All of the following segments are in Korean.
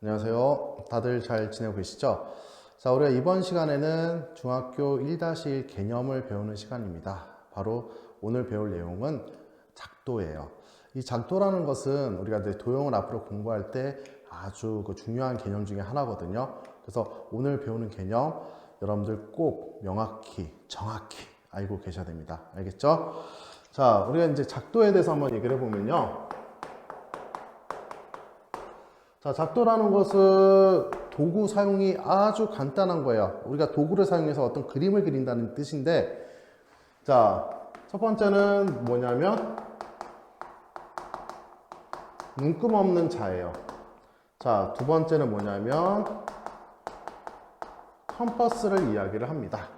안녕하세요. 다들 잘 지내고 계시죠? 자, 우리가 이번 시간에는 중학교 1-1 개념을 배우는 시간입니다. 바로 오늘 배울 내용은 작도예요. 이 작도라는 것은 우리가 이제 도형을 앞으로 공부할 때 아주 중요한 개념 중에 하나거든요. 그래서 오늘 배우는 개념 여러분들 꼭 명확히, 정확히 알고 계셔야 됩니다. 알겠죠? 자, 우리가 이제 작도에 대해서 한번 얘기를 해보면요. 자, 작도라는 것은 도구 사용이 아주 간단한 거예요. 우리가 도구를 사용해서 어떤 그림을 그린다는 뜻인데, 자, 첫 번째는 뭐냐면 눈금 없는 자예요. 자, 두 번째는 뭐냐면 컴퍼스를 이야기를 합니다.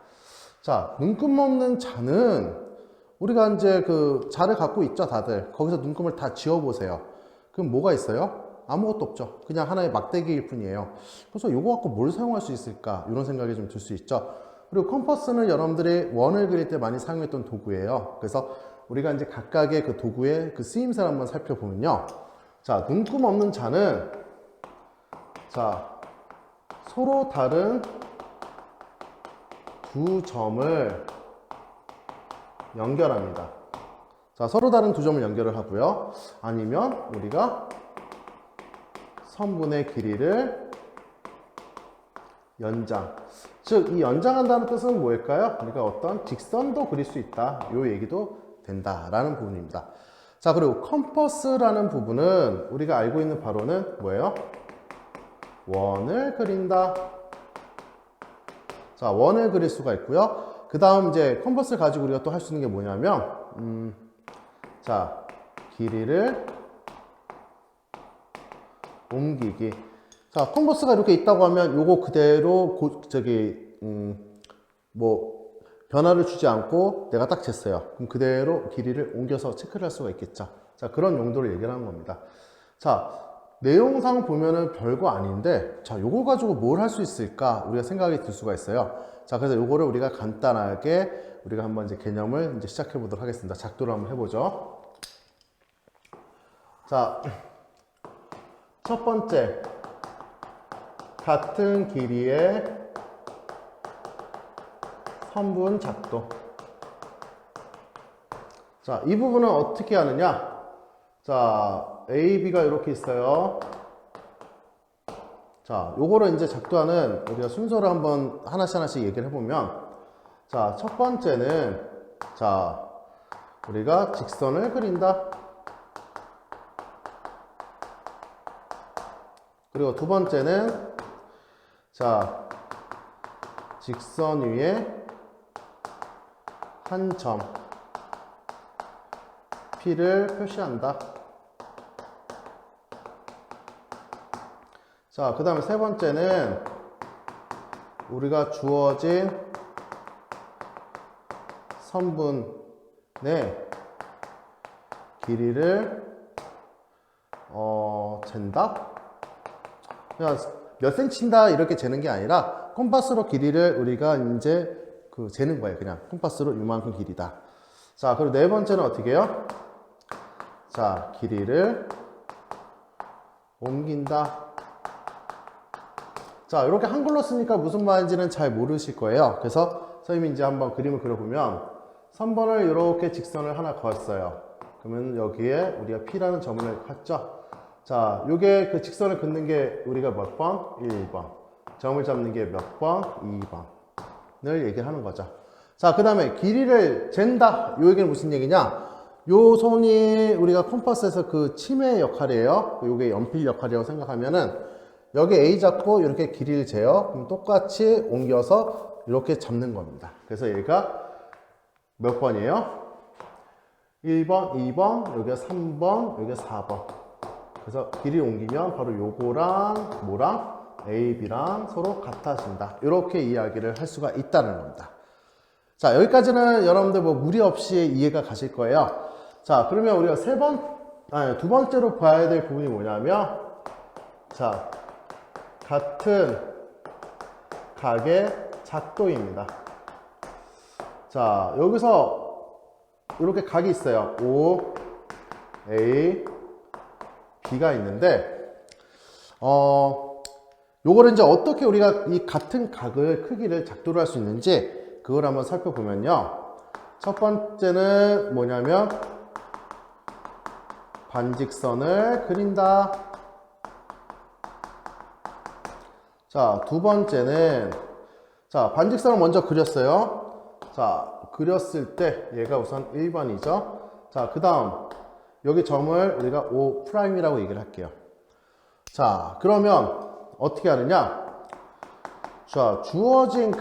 자, 눈금 없는 자는 우리가 이제 그 자를 갖고 있죠, 다들. 거기서 눈금을 다 지워보세요. 그럼 뭐가 있어요? 아무것도 없죠. 그냥 하나의 막대기일 뿐이에요. 그래서 이거 갖고 뭘 사용할 수 있을까? 이런 생각이 좀 들 수 있죠. 그리고 컴퍼스는 여러분들이 원을 그릴 때 많이 사용했던 도구예요. 그래서 우리가 이제 각각의 그 도구의 그 쓰임새를 한번 살펴보면요. 자, 눈금 없는 자는 자, 서로 다른 두 점을 연결합니다. 자, 서로 다른 두 점을 연결을 하고요. 아니면 우리가 선분의 길이를 연장. 즉, 이 연장한다는 뜻은 뭘까요? 우리가 어떤 직선도 그릴 수 있다. 이 얘기도 된다라는 부분입니다. 자, 그리고 컴퍼스라는 부분은 우리가 알고 있는 바로는 뭐예요? 원을 그린다. 자, 원을 그릴 수가 있고요. 그 다음 이제 컴퍼스를 가지고 우리가 또 할 수 있는 게 뭐냐면, 자, 길이를 옮기기. 자, 컴퍼스가 이렇게 있다고 하면 요거 그대로 변화를 주지 않고 내가 딱 쟀어요. 그럼 그대로 길이를 옮겨서 체크를 할 수가 있겠죠. 자, 그런 용도를 얘기를 하는 겁니다. 자, 내용상 보면은 별거 아닌데, 자, 요거 가지고 뭘 할 수 있을까? 우리가 생각이 들 수가 있어요. 자, 그래서 요거를 우리가 간단하게 우리가 한번 이제 개념을 이제 시작해 보도록 하겠습니다. 작도를 한번 해보죠. 자, 첫 번째, 같은 길이의 선분 작도. 자, 이 부분은 어떻게 하느냐? 자, A, B가 이렇게 있어요. 자, 요거를 이제 작도하는 우리가 순서를 한번 하나씩 얘기를 해보면, 자, 첫 번째는, 자, 우리가 직선을 그린다. 그리고 두 번째는, 자, 직선 위에 한 점 P를 표시한다. 자, 그 다음에 세 번째는 우리가 주어진 선분의 길이를 잰다. 그냥 몇 센치인다 이렇게 재는 게 아니라 컴파스로 길이를 우리가 이제 재는 거예요. 그냥 컴파스로 이만큼 길이다. 자, 그리고 네 번째는 어떻게 해요? 자, 길이를 옮긴다. 자, 이렇게 한글로 쓰니까 무슨 말인지는 잘 모르실 거예요. 그래서 선생님이 이제 한번 그림을 그려보면 선번을 이렇게 직선을 하나 그었어요. 그러면 여기에 우리가 P라는 점을 갔죠. 자, 요게 그 직선을 긋는 게 우리가 몇 번? 1번. 점을 잡는 게 몇 번? 2번을 얘기를 하는 거죠. 자, 그 다음에 길이를 잰다. 요 얘기는 무슨 얘기냐? 요 손이 우리가 컴퍼스에서 그 침의 역할이에요. 요게 연필 역할이라고 생각하면은 여기 A 잡고 이렇게 길이를 재요. 그럼 똑같이 옮겨서 이렇게 잡는 겁니다. 그래서 얘가 몇 번이에요? 1번, 2번, 여기가 3번, 여기가 4번. 그래서 길이 옮기면 바로 요거랑 뭐랑 A, B랑 서로 같아진다. 이렇게 이야기를 할 수가 있다는 겁니다. 자, 여기까지는 여러분들 뭐 무리 없이 이해가 가실 거예요. 자, 그러면 우리가 두 번째로 봐야 될 부분이 뭐냐면, 자, 같은 각의 작도입니다. 자, 여기서 이렇게 각이 있어요. O, A, B가 있는데 요거를 이제 어떻게 우리가 이 같은 각을 크기를 작도를 할 수 있는지 그걸 한번 살펴보면요. 첫 번째는 뭐냐면 반직선을 그린다. 자, 두 번째는 자, 반직선을 먼저 그렸어요. 자, 그렸을 때 얘가 우선 1번이죠. 자, 그 다음 여기 점을 우리가 O'이라고 얘기를 할게요. 자, 그러면 어떻게 하느냐? 자, 주어진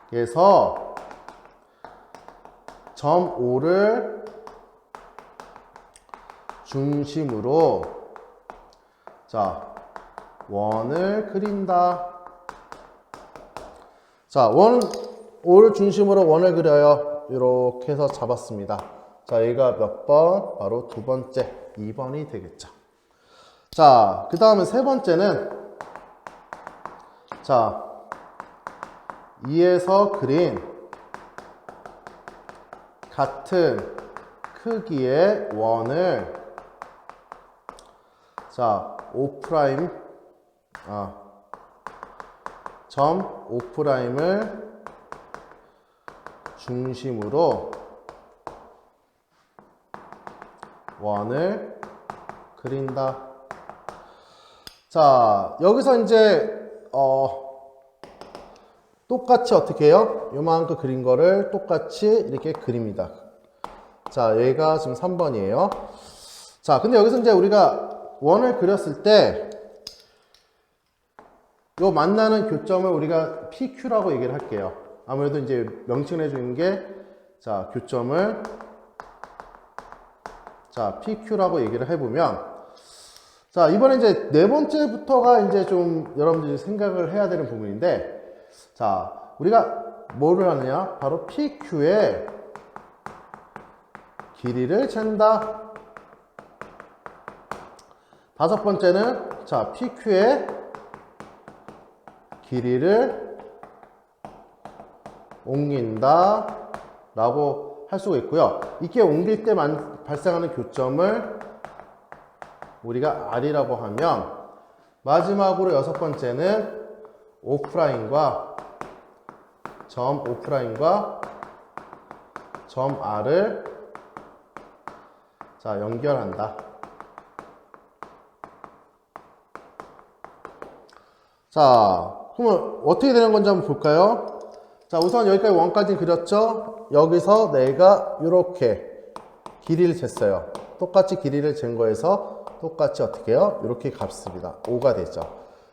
각에서 점 O를 중심으로 자, 원을 그린다. 자, O를 중심으로 원을 그려요. 이렇게 해서 잡았습니다. 자, 얘가 몇 번? 바로 두 번째, 2번이 되겠죠. 자, 그 다음에 세 번째는 자, 2에서 그린 같은 크기의 원을 자, 점 O'을 중심으로 원을 그린다. 자, 여기서 이제 똑같이 어떻게 해요? 요만큼 그린 거를 똑같이 이렇게 그립니다. 자, 얘가 지금 3번이에요. 자, 근데 여기서 이제 우리가 원을 그렸을 때 요 만나는 교점을 우리가 PQ라고 얘기를 할게요. 아무래도 이제 명칭을 해주는 게 자, 교점을 자, PQ라고 얘기를 해보면 자, 이번에 이제 네 번째부터가 이제 좀 여러분들이 생각을 해야 되는 부분인데 자, 우리가 뭐를 하느냐? 바로 PQ의 길이를 잰다. 다섯 번째는 자, PQ의 길이를 옮긴다 라고 할 수가 있고요. 이렇게 옮길 때 발생하는 교점을 우리가 R이라고 하면 마지막으로 여섯 번째는 O'과 점 O'과 점 R을 자, 연결한다. 자, 그러면 어떻게 되는 건지 한번 볼까요? 자, 우선 여기까지 원까지 그렸죠? 여기서 내가 이렇게 길이를 쟀어요. 똑같이 길이를 잰 거에서 똑같이 어떻게 해요? 이렇게 값습니다. 5가 되죠.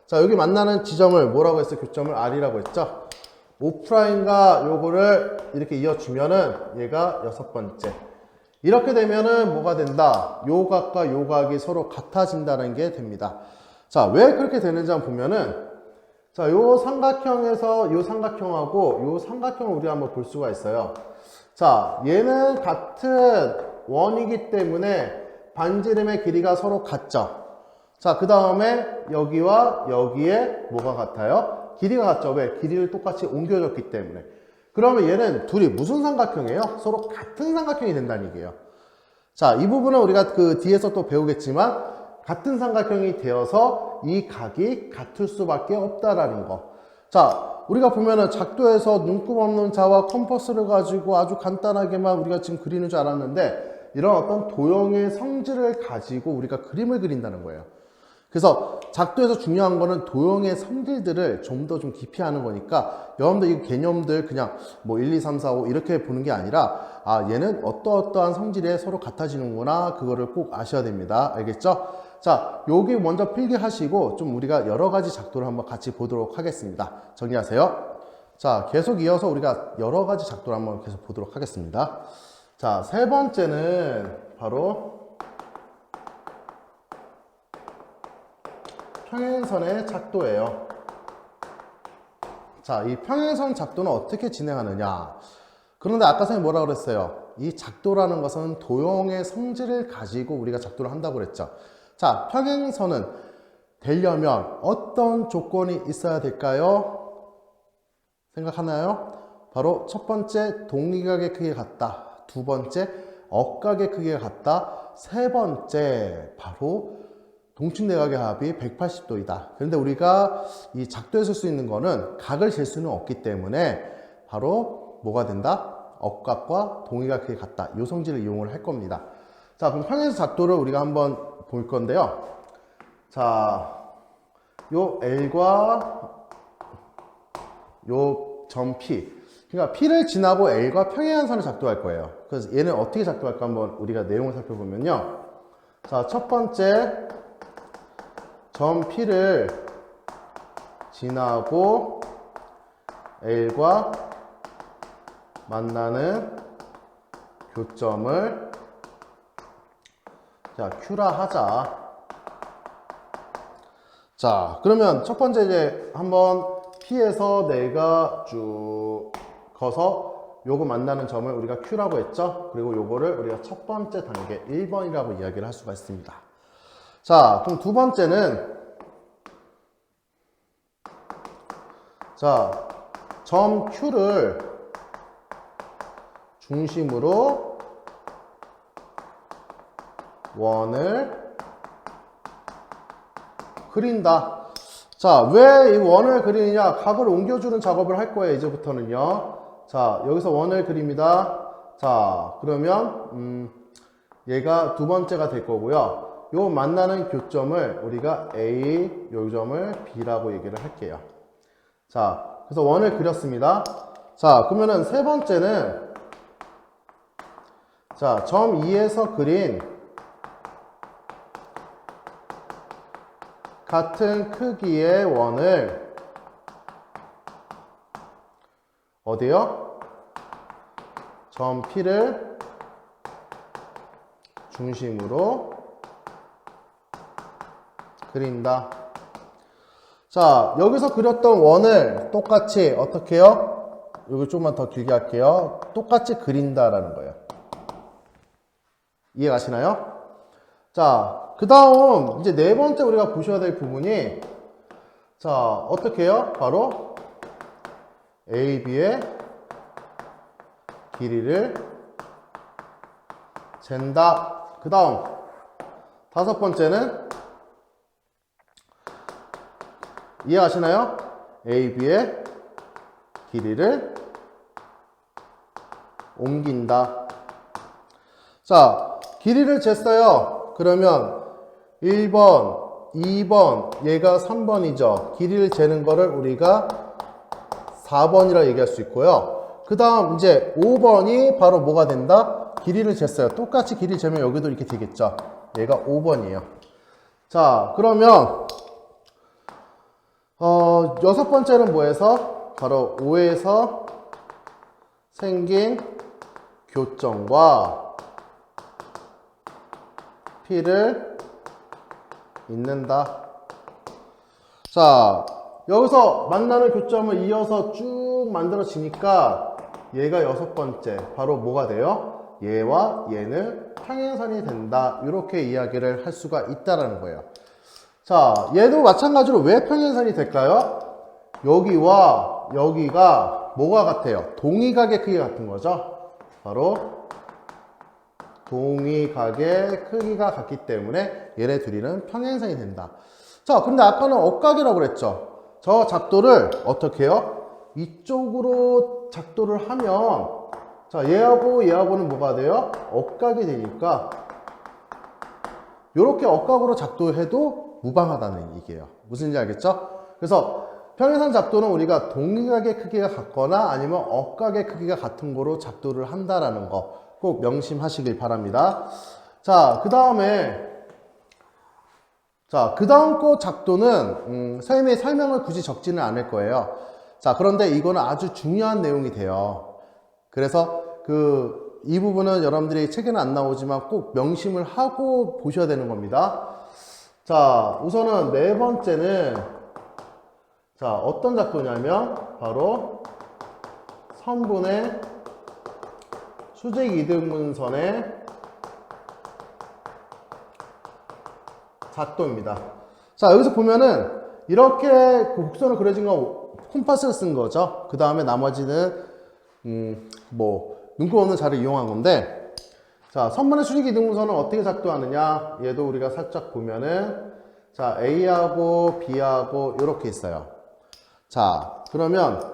자, 여기 만나는 지점을 뭐라고 했어요? 교점을 R이라고 했죠? O'과 요거를 이렇게 이어주면은 얘가 여섯 번째. 이렇게 되면은 뭐가 된다? 요 각과 요 각이 서로 같아진다는 게 됩니다. 자, 왜 그렇게 되는지 한번 보면은 자, 요 삼각형에서 요 삼각형하고 요 삼각형을 우리가 한번 볼 수가 있어요. 자, 얘는 같은 원이기 때문에 반지름의 길이가 서로 같죠. 자, 그 다음에 여기와 여기에 뭐가 같아요? 길이가 같죠. 왜? 길이를 똑같이 옮겨줬기 때문에. 그러면 얘는 둘이 무슨 삼각형이에요? 서로 같은 삼각형이 된다는 얘기예요. 자, 이 부분은 우리가 그 뒤에서 또 배우겠지만 같은 삼각형이 되어서 이 각이 같을 수밖에 없다라는 거. 자, 우리가 보면은 작도에서 눈금 없는 자와 컴퍼스를 가지고 아주 간단하게만 우리가 지금 그리는 줄 알았는데 이런 어떤 도형의 성질을 가지고 우리가 그림을 그린다는 거예요. 그래서 작도에서 중요한 거는 도형의 성질들을 좀 더 좀 깊이 하는 거니까 여러분들 이 개념들 그냥 뭐 1, 2, 3, 4, 5 이렇게 보는 게 아니라 아, 얘는 어떠어떠한 성질에 서로 같아지는구나 그거를 꼭 아셔야 됩니다. 알겠죠? 자, 여기 먼저 필기하시고 좀 우리가 여러 가지 작도를 한번 같이 보도록 하겠습니다. 정리하세요. 자, 계속 이어서 우리가 여러 가지 작도를 한번 계속 보도록 하겠습니다. 자, 세 번째는 바로 평행선의 작도예요. 자, 이 평행선 작도는 어떻게 진행하느냐? 그런데 아까 선생님 뭐라고 그랬어요? 이 작도라는 것은 도형의 성질을 가지고 우리가 작도를 한다고 그랬죠. 자, 평행선은 되려면 어떤 조건이 있어야 될까요? 생각하나요? 바로 첫 번째, 동리각의 크기가 같다. 두 번째, 억각의 크기가 같다. 세 번째, 바로 동측내각의 합이 180도이다. 그런데 우리가 이 작도에 쓸 수 있는 거는 각을 잴 수는 없기 때문에 바로 뭐가 된다? 억각과 동의각이 같다. 이 성질을 이용을 할 겁니다. 자, 그럼 평행선 작도를 우리가 한번 볼 건데요. 자, 요 L과 요 점 P. 그러니까 P를 지나고 L과 평행한 선을 작도할 거예요. 그래서 얘는 어떻게 작도할까 한번 우리가 내용을 살펴보면요. 자, 첫 번째 점 P를 지나고 L과 만나는 교점을 자, Q라 하자. 자, 그러면 첫 번째 이제 한번 P에서 내가 쭉 거서 요거 만나는 점을 우리가 Q라고 했죠? 그리고 요거를 우리가 첫 번째 단계 1번이라고 이야기를 할 수가 있습니다. 자, 그럼 두 번째는 자, 점 Q를 중심으로 원을 그린다. 자, 왜 이 원을 그리느냐? 각을 옮겨주는 작업을 할 거예요, 이제부터는요. 자, 여기서 원을 그립니다. 자, 그러면 얘가 두 번째가 될 거고요. 요 만나는 교점을 우리가 A, 요 점을 B라고 얘기를 할게요. 자, 그래서 원을 그렸습니다. 자, 그러면은 세 번째는 자, 점 2에서 그린 같은 크기의 원을 어디요? 점 P를 중심으로 그린다. 자, 여기서 그렸던 원을 똑같이 어떻게 해요? 여기 조금만 더 길게 할게요. 똑같이 그린다라는 거예요. 이해 가시나요? 자, 그 다음 이제 네 번째 우리가 보셔야 될 부분이 자, 어떻게 해요? 바로 AB의 길이를 잰다. 그 다음 다섯 번째는 이해하시나요? AB의 길이를 옮긴다. 자, 길이를 쟀어요. 그러면 1번, 2번, 얘가 3번이죠. 길이를 재는 거를 우리가 4번이라 얘기할 수 있고요. 그 다음 이제 5번이 바로 뭐가 된다? 길이를 쟀어요. 똑같이 길이를 재면 여기도 이렇게 되겠죠. 얘가 5번이에요. 자, 그러면 여섯 번째는 뭐에서? 바로 5에서 생긴 교점과 P를 잇는다. 자, 여기서 만나는 교점을 이어서 쭉 만들어지니까 얘가 여섯 번째, 바로 뭐가 돼요? 얘와 얘는 평행선이 된다. 이렇게 이야기를 할 수가 있다라는 거예요. 자, 얘도 마찬가지로 왜 평행선이 될까요? 여기와 여기가 뭐가 같아요? 동의각의 크기가 같은 거죠. 바로 동의각의 크기가 같기 때문에 얘네 둘이는 평행선이 된다. 자, 근데 아까는 억각이라고 그랬죠. 저 작도를 어떻게 해요? 이쪽으로 작도를 하면 자, 얘하고 얘하고는 뭐가 돼요? 억각이 되니까 이렇게 억각으로 작도해도 무방하다는 얘기예요. 무슨지 알겠죠? 그래서 평행선 작도는 우리가 동의각의 크기가 같거나 아니면 억각의 크기가 같은 거로 작도를 한다라는 거 꼭 명심하시길 바랍니다. 자, 그 다음에 자, 그 다음 거 작도는 선생님이 설명을 굳이 적지는 않을 거예요. 자, 그런데 이거는 아주 중요한 내용이 돼요. 그래서 이 부분은 여러분들이 책에는 안 나오지만 꼭 명심을 하고 보셔야 되는 겁니다. 자, 우선은 네 번째는 자, 어떤 작도냐면 바로 선분의 수직 이등분선의 작도입니다. 자, 여기서 보면은 이렇게 그 곡선을 그려진 건 콤파스를 쓴 거죠. 그 다음에 나머지는 눈곱 없는 자를 이용한 건데 자, 선분의 수직 이등분선은 어떻게 작도하느냐? 얘도 우리가 살짝 보면은 자, A하고 B하고 이렇게 있어요. 자, 그러면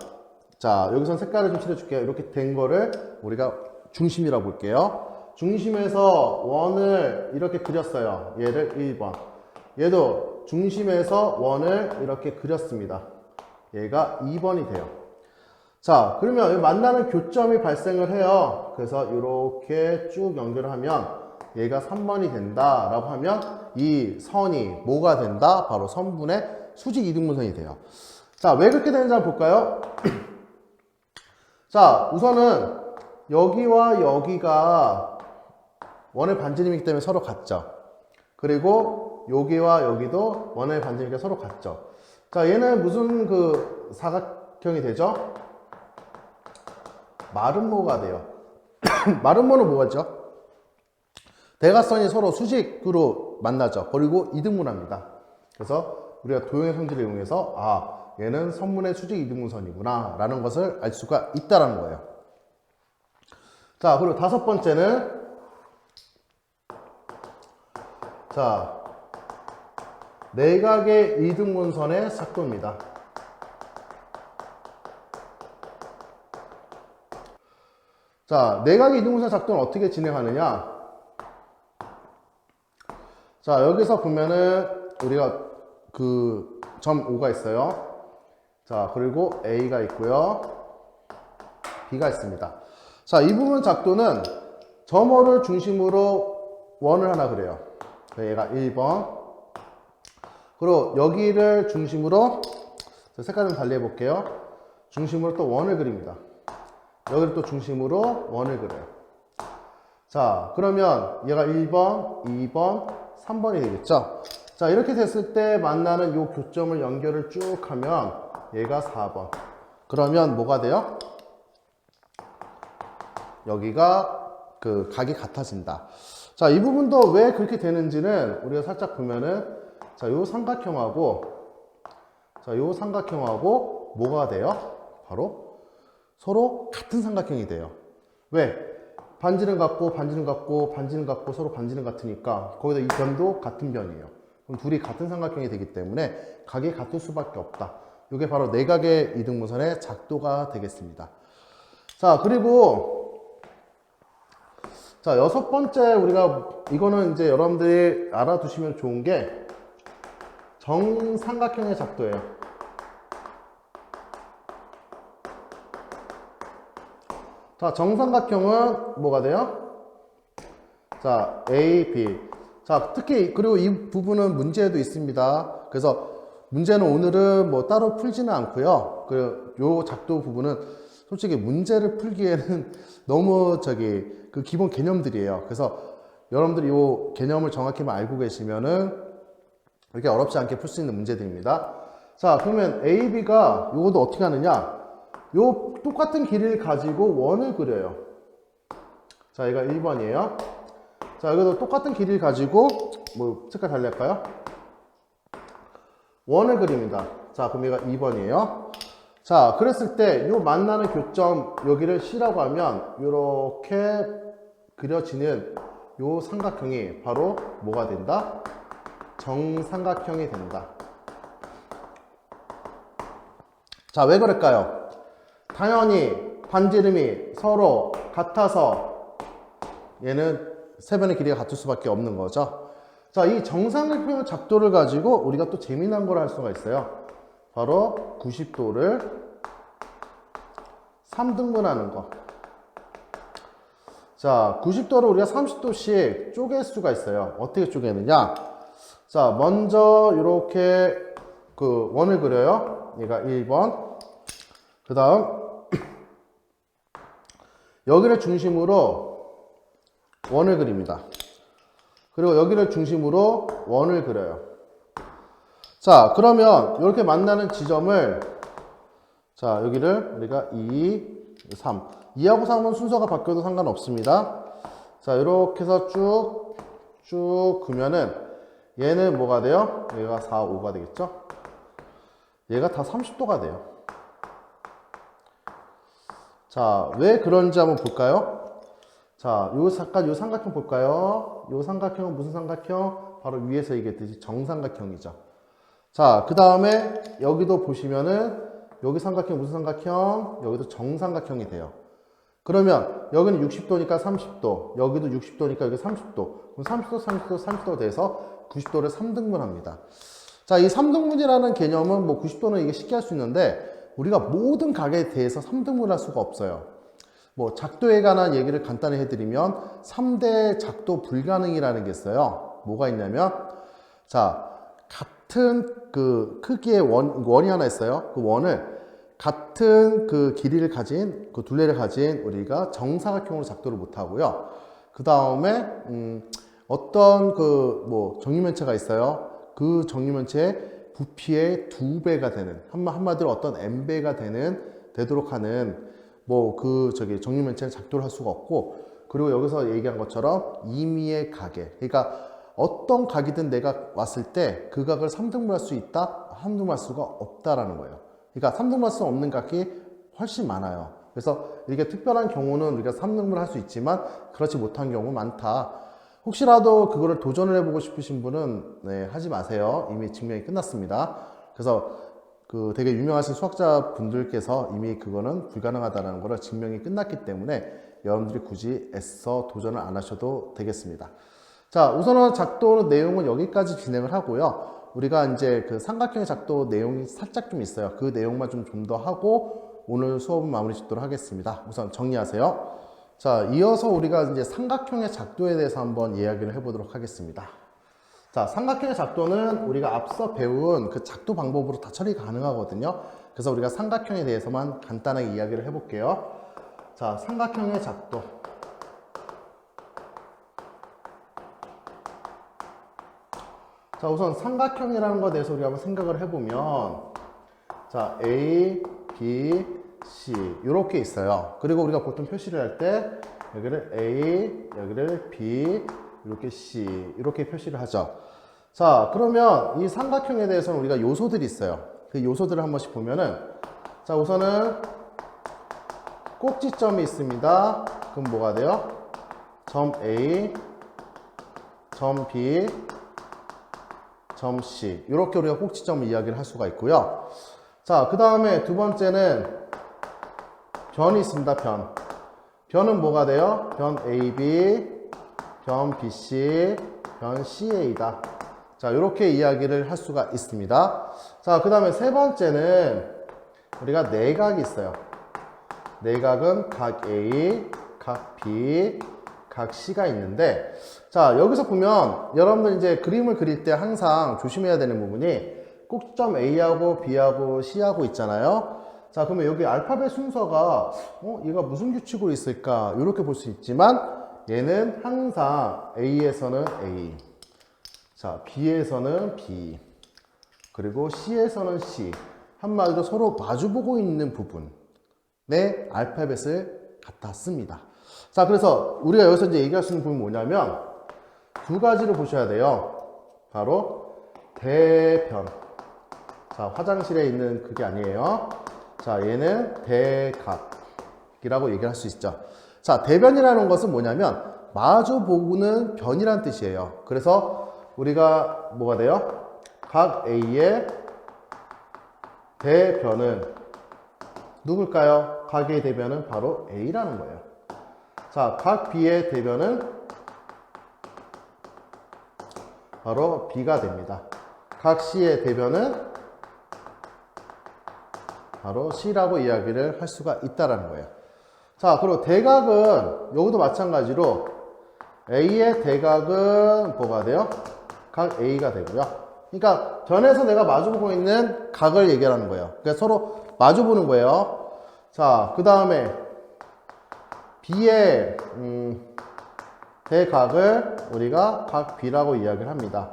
자, 여기선 색깔을 좀 칠해줄게요. 이렇게 된 거를 우리가 중심이라고 볼게요. 중심에서 원을 이렇게 그렸어요. 얘를 1번. 얘도 중심에서 원을 이렇게 그렸습니다. 얘가 2번이 돼요. 자, 그러면 만나는 교점이 발생을 해요. 그래서 이렇게 쭉 연결을 하면 얘가 3번이 된다라고 하면 이 선이 뭐가 된다? 바로 선분의 수직 이등분선이 돼요. 자, 왜 그렇게 되는지 한번 볼까요? 자, 우선은 여기와 여기가 원의 반지름이기 때문에 서로 같죠. 그리고 여기와 여기도 원의 반지름이니까 서로 같죠. 자, 얘는 무슨 그 사각형이 되죠? 마름모가 돼요. 마름모는 뭐겠죠? 대각선이 서로 수직으로 만나죠. 그리고 이등분합니다. 그래서 우리가 도형의 성질을 이용해서 아, 얘는 선분의 수직 이등분선이구나 라는 것을 알 수가 있다는 거예요. 자, 그리고 다섯 번째는 자, 내각의 이등분선의 작도입니다. 자, 내각의 이등분선 작도는 어떻게 진행하느냐? 자, 여기서 보면은 우리가 그 점 O가 있어요. 자, 그리고 A가 있고요. B가 있습니다. 자, 이 부분 작도는 점 O를 중심으로 원을 하나 그래요. 얘가 1번. 그리고 여기를 중심으로 색깔 좀 달리 해볼게요. 중심으로 또 원을 그립니다. 여기를 또 중심으로 원을 그려요. 자, 그러면 얘가 1번, 2번, 3번이 되겠죠? 자, 이렇게 됐을 때 만나는 이 교점을 연결을 쭉 하면 얘가 4번. 그러면 뭐가 돼요? 여기가 그 각이 같아진다. 자, 이 부분도 왜 그렇게 되는지는 우리가 살짝 보면은 자, 요 삼각형하고 자, 요 삼각형하고 뭐가 돼요? 바로 서로 같은 삼각형이 돼요. 왜? 반지름 같고 반지름 같고 반지름 같고 서로 반지름 같으니까 거기다 이 변도 같은 변이에요. 그럼 둘이 같은 삼각형이 되기 때문에 각이 같을 수밖에 없다. 이게 바로 내각의 이등분선의 작도가 되겠습니다. 자, 그리고 자, 여섯 번째 우리가 이거는 이제 여러분들이 알아두시면 좋은 게 정삼각형의 작도예요. 자, 정삼각형은 뭐가 돼요? 자, A, B. 자, 특히 그리고 이 부분은 문제에도 있습니다. 그래서 문제는 오늘은 뭐 따로 풀지는 않고요. 요 작도 부분은 솔직히 문제를 풀기에는 너무 그 기본 개념들이에요. 그래서 여러분들이 요 개념을 정확히만 알고 계시면은 이렇게 어렵지 않게 풀 수 있는 문제들입니다. 자, 그러면 A, B가 요것도 어떻게 하느냐? 요 똑같은 길이를 가지고 원을 그려요. 자, 얘가 1번이에요. 자, 여기도 똑같은 길이를 가지고 뭐 색깔 달리 할까요? 원을 그립니다. 자, 그럼 얘가 2번이에요. 자, 그랬을 때 요 만나는 교점 여기를 C라고 하면 요렇게 그려지는 요 삼각형이 바로 뭐가 된다? 정삼각형이 된다. 자, 왜 그럴까요? 당연히 반지름이 서로 같아서 얘는 세 변의 길이가 같을 수밖에 없는 거죠. 자, 이 정삼각형 작도를 가지고 우리가 또 재미난 걸 할 수가 있어요. 바로 90도를 3등분하는 거. 자, 90도를 우리가 30도씩 쪼갤 수가 있어요. 어떻게 쪼개느냐? 자, 먼저 이렇게 그 원을 그려요. 얘가 1번. 그 다음 여기를 중심으로 원을 그립니다. 그리고 여기를 중심으로 원을 그려요. 자, 그러면 이렇게 만나는 지점을 자, 여기를 우리가 2, 3 2하고 3은 순서가 바뀌어도 상관없습니다. 자, 이렇게 해서 쭉 그면은 얘는 뭐가 돼요? 얘가 4, 5가 되겠죠? 얘가 다 30도가 돼요. 자, 왜 그런지 한번 볼까요? 자, 요 삼각형 볼까요? 요 삼각형은 무슨 삼각형? 바로 위에서 얘기했듯이 정삼각형이죠. 자, 그 다음에 여기도 보시면은 여기 삼각형 무슨 삼각형? 여기도 정삼각형이 돼요. 그러면 여기는 60도니까 30도, 여기도 60도니까 여기 30도. 그럼 30도, 30도, 30도 돼서 90도를 3등분합니다. 자, 이 3등분이라는 개념은 뭐 90도는 이게 쉽게 할 수 있는데 우리가 모든 각에 대해서 3등분을 할 수가 없어요. 뭐 작도에 관한 얘기를 간단히 해드리면 3대 작도 불가능이라는 게 있어요. 뭐가 있냐면 자, 같은 그 크기의 원이 하나 있어요. 그 원을 같은 그 길이를 가진 그 둘레를 가진 우리가 정사각형으로 작도를 못 하고요. 그 다음에 어떤 그 뭐 정육면체가 있어요. 그 정육면체의 부피의 2배가 되는 한마디로 어떤 n배가 되도록 하는 뭐 그 정육면체는 작도를 할 수가 없고, 그리고 여기서 얘기한 것처럼 임의의 각에, 그러니까 어떤 각이든 내가 왔을 때 그 각을 3등분할 수 있다, 3등분할 수가 없다라는 거예요. 그러니까 3등분할 수 없는 각이 훨씬 많아요. 그래서 이게 특별한 경우는 우리가 3등분을 할 수 있지만 그렇지 못한 경우 많다. 혹시라도 그거를 도전을 해보고 싶으신 분은 네, 하지 마세요. 이미 증명이 끝났습니다. 그래서 그 되게 유명하신 수학자 분들께서 이미 그거는 불가능하다는 거를 증명이 끝났기 때문에 여러분들이 굳이 애써 도전을 안 하셔도 되겠습니다. 자, 우선은 작도 내용은 여기까지 진행을 하고요. 우리가 이제 그 삼각형의 작도 내용이 살짝 좀 있어요. 그 내용만 좀 더 하고 오늘 수업은 마무리 짓도록 하겠습니다. 우선 정리하세요. 자, 이어서 우리가 이제 삼각형의 작도에 대해서 한번 이야기를 해보도록 하겠습니다. 자, 삼각형의 작도는 우리가 앞서 배운 그 작도 방법으로 다 처리 가능하거든요. 그래서 우리가 삼각형에 대해서만 간단하게 이야기를 해볼게요. 자, 삼각형의 작도. 자, 우선 삼각형이라는 것에 대해서 우리가 한번 생각을 해보면, 자, A, B, C 이렇게 있어요. 그리고 우리가 보통 표시를 할 때 여기를 A, 여기를 B, 이렇게 C 이렇게 표시를 하죠. 자, 그러면 이 삼각형에 대해서는 우리가 요소들이 있어요. 그 요소들을 한 번씩 보면은, 자, 우선은 꼭지점이 있습니다. 그럼 뭐가 돼요? 점 A, 점 B, 점 C 이렇게 우리가 꼭지점을 이야기를 할 수가 있고요. 자, 그 다음에 두 번째는 변이 있습니다. 변은 뭐가 돼요? 변 AB, 변 BC, 변 CA다. 자, 이렇게 이야기를 할 수가 있습니다. 자, 그 다음에 세 번째는 우리가 내각이 있어요. 내각은 각 A, 각 B, 각 C가 있는데, 자, 여기서 보면 여러분들 이제 그림을 그릴 때 항상 조심해야 되는 부분이 꼭지점 A하고 B하고 C하고 있잖아요. 자, 그러면 여기 알파벳 순서가 얘가 무슨 규칙으로 있을까 이렇게 볼 수 있지만 얘는 항상 A에서는 A, 자, B에서는 B, 그리고 C에서는 C, 한마디로 서로 마주보고 있는 부분에 알파벳을 갖다 씁니다. 자, 그래서 우리가 여기서 이제 얘기할 수 있는 부분이 뭐냐면 두 가지를 보셔야 돼요. 바로 대변. 자, 화장실에 있는 그게 아니에요. 자, 얘는 대각이라고 얘기를 할 수 있죠. 자, 대변이라는 것은 뭐냐면 마주보는 변이란 뜻이에요. 그래서 우리가 뭐가 돼요? 각 A의 대변은 누굴까요? 각 A의 대변은 바로 A라는 거예요. 자, 각 B의 대변은 바로 B가 됩니다. 각 C의 대변은 바로 C라고 이야기를 할 수가 있다는 거예요. 자, 그리고 대각은 여기도 마찬가지로 A의 대각은 뭐가 돼요? 각 A가 되고요. 그러니까 변에서 내가 마주보고 있는 각을 얘기하는 거예요. 그러니까 서로 마주보는 거예요. 자, 그 다음에 B의 대각을 우리가 각 B라고 이야기를 합니다.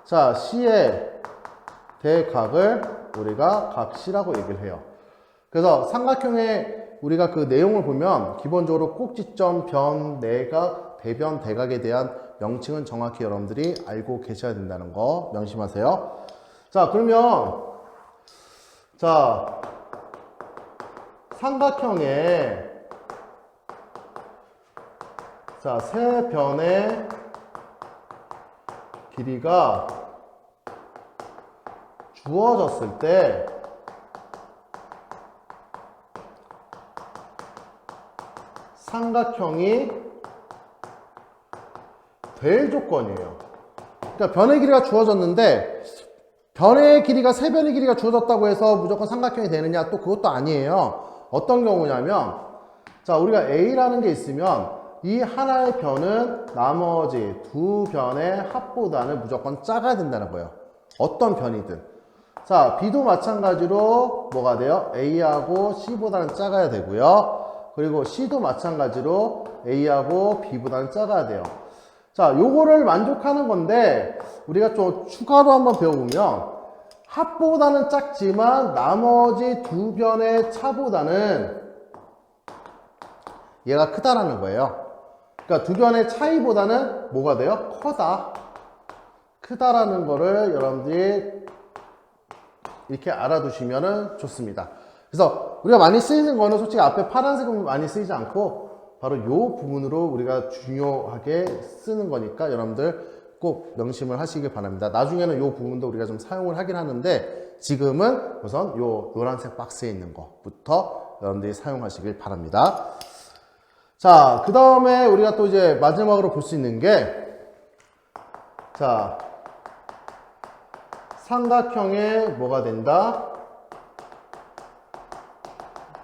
자, C의 대각을 우리가 각 C라고 얘기를 해요. 그래서 삼각형의 우리가 그 내용을 보면 기본적으로 꼭지점, 변, 내각, 대변, 대각에 대한 명칭은 정확히 여러분들이 알고 계셔야 된다는 거 명심하세요. 자, 그러면 자, 삼각형의 자, 세 변의 길이가 주어졌을 때 삼각형이 될 조건이에요. 그러니까 변의 길이가 주어졌는데 변의 길이가 세 변의 길이가 주어졌다고 해서 무조건 삼각형이 되느냐? 또 그것도 아니에요. 어떤 경우냐면 자, 우리가 A라는 게 있으면 이 하나의 변은 나머지 두 변의 합보다는 무조건 작아야 된다는 거예요. 어떤 변이든. 자, B도 마찬가지로 뭐가 돼요? A하고 C보다는 작아야 되고요. 그리고 C도 마찬가지로 A하고 B보다는 작아야 돼요. 자, 요거를 만족하는 건데 우리가 좀 추가로 한번 배워보면 합보다는 작지만 나머지 두 변의 차보다는 얘가 크다라는 거예요. 그러니까 두 변의 차이보다는 뭐가 돼요? 커다. 크다라는 거를 여러분들이 이렇게 알아두시면 좋습니다. 그래서 우리가 많이 쓰이는 거는 솔직히 앞에 파란색은 많이 쓰이지 않고 바로 이 부분으로 우리가 중요하게 쓰는 거니까 여러분들 꼭 명심을 하시길 바랍니다. 나중에는 이 부분도 우리가 좀 사용을 하긴 하는데 지금은 우선 이 노란색 박스에 있는 것부터 여러분들이 사용하시길 바랍니다. 자, 그 다음에 우리가 또 이제 마지막으로 볼 수 있는 게 자, 삼각형의 뭐가 된다?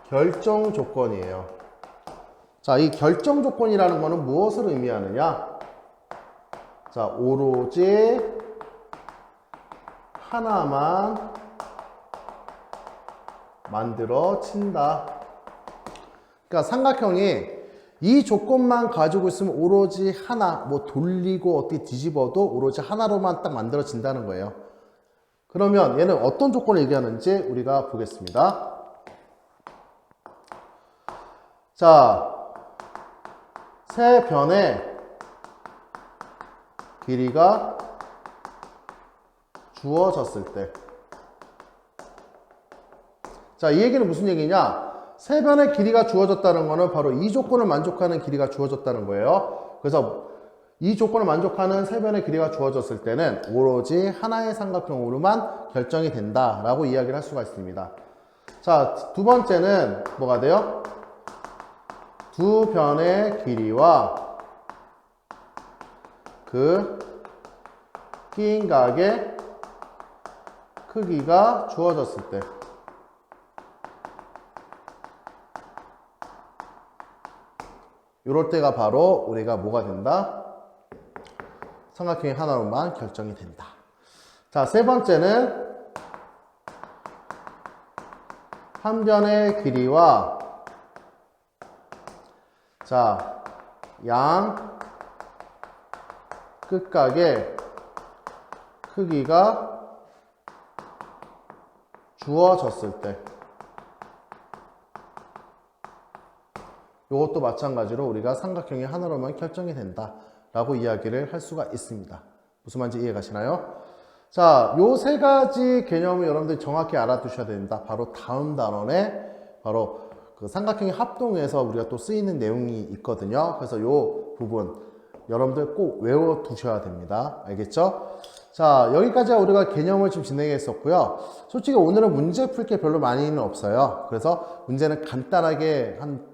결정 조건이에요. 자, 이 결정 조건이라는 거는 무엇을 의미하느냐? 자, 오로지 하나만 만들어진다. 그러니까 삼각형이 이 조건만 가지고 있으면 오로지 하나, 뭐 돌리고 어떻게 뒤집어도 오로지 하나로만 딱 만들어진다는 거예요. 그러면 얘는 어떤 조건을 얘기하는지 우리가 보겠습니다. 자, 세 변의 길이가 주어졌을 때. 자, 이 얘기는 무슨 얘기냐? 세 변의 길이가 주어졌다는 거는 바로 이 조건을 만족하는 길이가 주어졌다는 거예요. 그래서 이 조건을 만족하는 세 변의 길이가 주어졌을 때는 오로지 하나의 삼각형으로만 결정이 된다라고 이야기를 할 수가 있습니다. 자, 두 번째는 뭐가 돼요? 두 변의 길이와 그 끼인 각의 크기가 주어졌을 때 이럴 때가 바로 우리가 뭐가 된다? 삼각형이 하나로만 결정이 된다. 자, 세 번째는 한 변의 길이와 자, 양 끝각의 크기가 주어졌을 때 이것도 마찬가지로 우리가 삼각형이 하나로만 결정이 된다 라고 이야기를 할 수가 있습니다. 무슨 말인지 이해 가시나요? 자, 요 세 가지 개념을 여러분들이 정확히 알아두셔야 됩니다. 바로 다음 단원에 바로 그 삼각형의 합동에서 우리가 또 쓰이는 내용이 있거든요. 그래서 요 부분 여러분들 꼭 외워두셔야 됩니다. 알겠죠? 자, 여기까지 우리가 개념을 좀 진행했었고요. 솔직히 오늘은 문제 풀 게 별로 많이는 없어요. 그래서 문제는 간단하게 한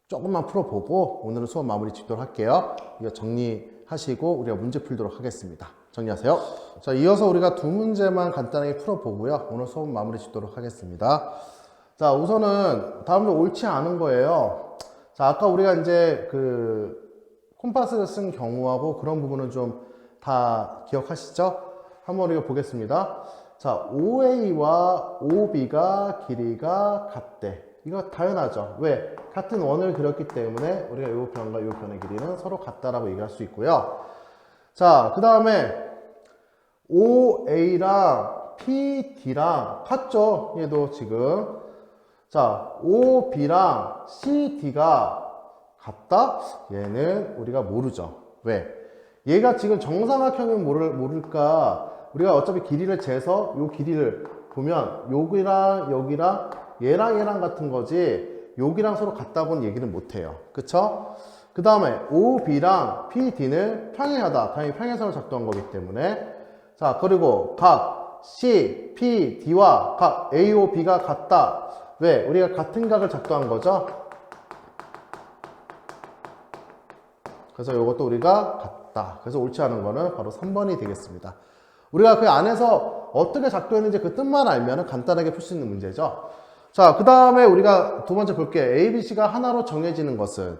조금만 풀어보고 오늘은 수업 마무리 짓도록 할게요. 이거 정리하시고 우리가 문제 풀도록 하겠습니다. 정리하세요. 자, 이어서 우리가 두 문제만 간단하게 풀어보고요. 오늘 수업 마무리 짓도록 하겠습니다. 자, 우선은 다음 주 옳지 않은 거예요. 자, 아까 우리가 이제 그 콤파스를 쓴 경우하고 그런 부분은 좀 다 기억하시죠? 한번 우리가 보겠습니다. 자, OA와 OB가 길이가 같대. 이거 당연하죠. 왜? 같은 원을 그렸기 때문에 우리가 이 변과 이 변의 길이는 서로 같다라고 얘기할 수 있고요. 자, 그 다음에 OA랑 PD랑 같죠? 얘도 지금. 자, OB랑 CD가 같다? 얘는 우리가 모르죠. 왜? 얘가 지금 정삼각형은 모를까? 우리가 어차피 길이를 재서 요 길이를 보면 여기랑 여기랑 얘랑 같은 거지 여기랑 서로 같다고는 얘기는 못해요. 그쵸? 그 다음에 OB랑 PD는 평행하다. 당연히 평행선을 작동한 거기 때문에. 자, 그리고 각 C, P, D와 각 A, O, B가 같다. 왜? 우리가 같은 각을 작동한 거죠. 그래서 이것도 우리가 같다. 그래서 옳지 않은 거는 바로 3번이 되겠습니다. 우리가 그 안에서 어떻게 작동했는지 그 뜻만 알면 간단하게 풀 수 있는 문제죠. 자, 그 다음에 우리가 두 번째 볼게요. A, B, C가 하나로 정해지는 것은,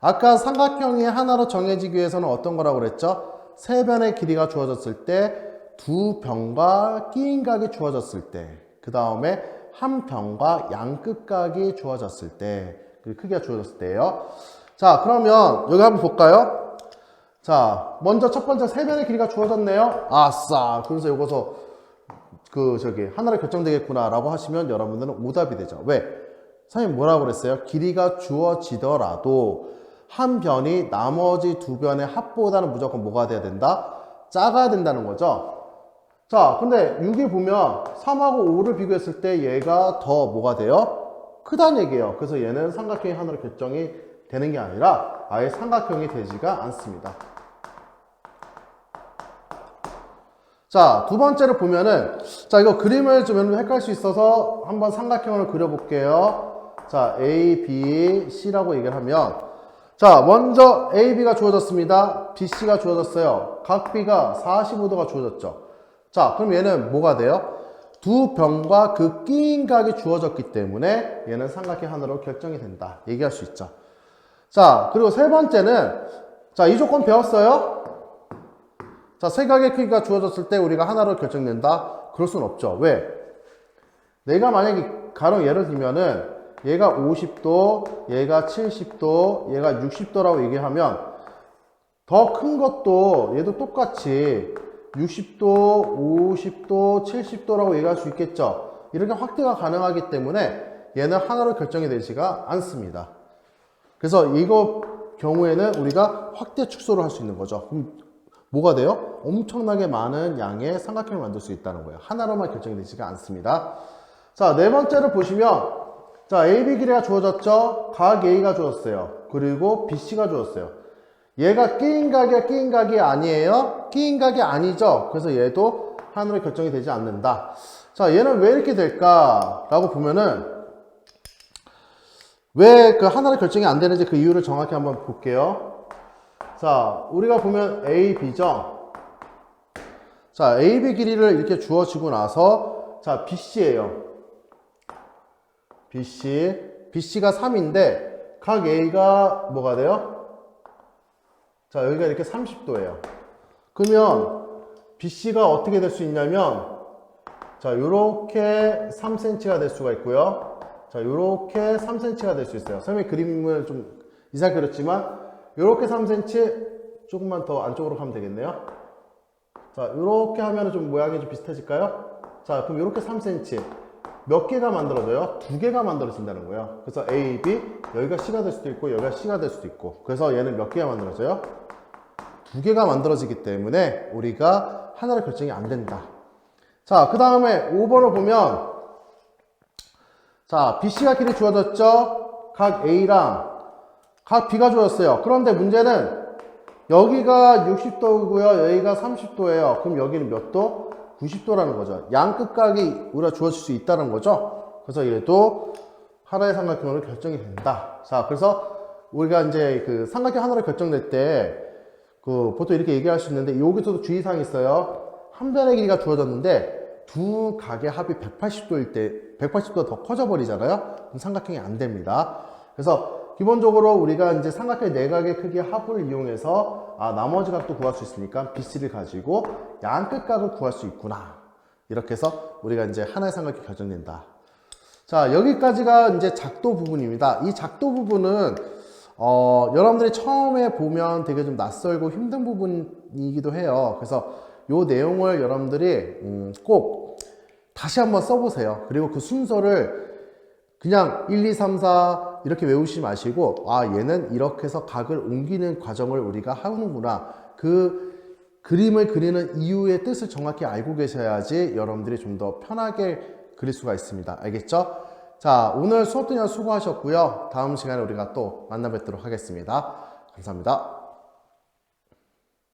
아까 삼각형이 하나로 정해지기 위해서는 어떤 거라고 그랬죠? 세 변의 길이가 주어졌을 때, 두 변과 끼인각이 주어졌을 때, 그 다음에 한 변과 양끝각이 주어졌을 때, 그 크기가 주어졌을 때예요. 자, 그러면 여기 한번 볼까요? 자, 먼저 첫 번째 세 변의 길이가 주어졌네요. 아싸. 그래서 이거서 하나로 결정되겠구나 라고 하시면 여러분들은 오답이 되죠. 왜? 선생님 뭐라고 그랬어요? 길이가 주어지더라도 한 변이 나머지 두 변의 합보다는 무조건 뭐가 돼야 된다? 작아야 된다는 거죠. 자, 근데 6에 보면 3하고 5를 비교했을 때 얘가 더 뭐가 돼요? 크다는 얘기예요. 그래서 얘는 삼각형이 하나로 결정이 되는 게 아니라 아예 삼각형이 되지가 않습니다. 자, 두 번째로 보면은, 자, 이거 그림을 좀 여러분 헷갈릴 수 있어서 한번 삼각형을 그려볼게요. 자, A, B, C라고 얘기를 하면, 자, 먼저 A, B가 주어졌습니다. B, C가 주어졌어요. 각 B가 45도가 주어졌죠. 자, 그럼 얘는 뭐가 돼요? 두 변과 그 끼인 각이 주어졌기 때문에 얘는 삼각형 하나로 결정이 된다. 얘기할 수 있죠. 자, 그리고 세 번째는, 자, 이 조건 배웠어요? 자, 세 각의 크기가 주어졌을 때 우리가 하나로 결정된다? 그럴 순 없죠. 왜? 내가 만약에 가령 예를 들면은 얘가 50도, 얘가 70도, 얘가 60도라고 얘기하면 더 큰 것도 얘도 똑같이 60도, 50도, 70도라고 얘기할 수 있겠죠. 이렇게 확대가 가능하기 때문에 얘는 하나로 결정이 되지가 않습니다. 그래서 이거 경우에는 우리가 확대 축소를 할 수 있는 거죠. 그럼 뭐가 돼요? 엄청나게 많은 양의 삼각형을 만들 수 있다는 거예요. 하나로만 결정이 되지가 않습니다. 자, 네 번째를 보시면, 자, AB 길이가 주어졌죠? 각 A가 주어졌어요. 그리고 BC가 주어졌어요. 얘가 끼인 각이야, 끼인 각이 아니에요? 끼인 각이 아니죠? 그래서 얘도 하나로 결정이 되지 않는다. 자, 얘는 왜 이렇게 될까? 라고 보면은, 왜 그 하나로 결정이 안 되는지 그 이유를 정확히 한번 볼게요. 자, 우리가 보면 A, B죠? 자, AB 길이를 이렇게 주어지고 나서, 자, BC예요. BC가 3인데, 각 A가 뭐가 돼요? 자, 여기가 이렇게 30도예요. 그러면 BC가 어떻게 될 수 있냐면, 자, 요렇게 3cm가 될 수가 있고요. 자, 요렇게 3cm가 될 수 있어요. 선생님이 그림을 좀 이상하게 그렸지만, 요렇게 3cm, 조금만 더 안쪽으로 가면 되겠네요. 자, 요렇게 하면 좀 모양이 좀 비슷해질까요? 자, 그럼 요렇게 3cm. 몇 개가 만들어져요? 두 개가 만들어진다는 거예요. 그래서 A, B, 여기가 C가 될 수도 있고, 여기가 C가 될 수도 있고. 그래서 얘는 몇 개가 만들어져요? 두 개가 만들어지기 때문에 우리가 하나로 결정이 안 된다. 자, 그 다음에 5번을 보면, 자, BC가 길이 주어졌죠? 각 A랑 각 B가 주어졌어요. 그런데 문제는 여기가 60도고요. 여기가 30도예요. 그럼 여기는 몇 도? 90도라는 거죠. 양끝각이 우리가 주어질 수 있다는 거죠. 그래서 얘도 하나의 삼각형으로 결정이 된다. 자, 그래서 우리가 이제 그 삼각형 하나로 결정될 때 보통 이렇게 얘기할 수 있는데 여기서도 주의사항이 있어요. 한 변의 길이가 주어졌는데 두 각의 합이 180도일 때 180도가 더 커져 버리잖아요. 그럼 삼각형이 안 됩니다. 그래서 기본적으로 우리가 이제 삼각형 내각의 크기의 합을 이용해서 나머지 각도 구할 수 있으니까 BC를 가지고 양끝각을 구할 수 있구나. 이렇게 해서 우리가 이제 하나의 삼각형이 결정된다. 자, 여기까지가 이제 작도 부분입니다. 이 작도 부분은 여러분들이 처음에 보면 되게 좀 낯설고 힘든 부분이기도 해요. 그래서 이 내용을 여러분들이 꼭 다시 한번 써보세요. 그리고 그 순서를 그냥 1, 2, 3, 4 이렇게 외우시지 마시고 얘는 이렇게 해서 각을 옮기는 과정을 우리가 하는구나. 그 그림을 그리는 이유의 뜻을 정확히 알고 계셔야지 여러분들이 좀 더 편하게 그릴 수가 있습니다. 알겠죠? 자, 오늘 수업 그냥 수고하셨고요. 다음 시간에 우리가 또 만나 뵙도록 하겠습니다. 감사합니다.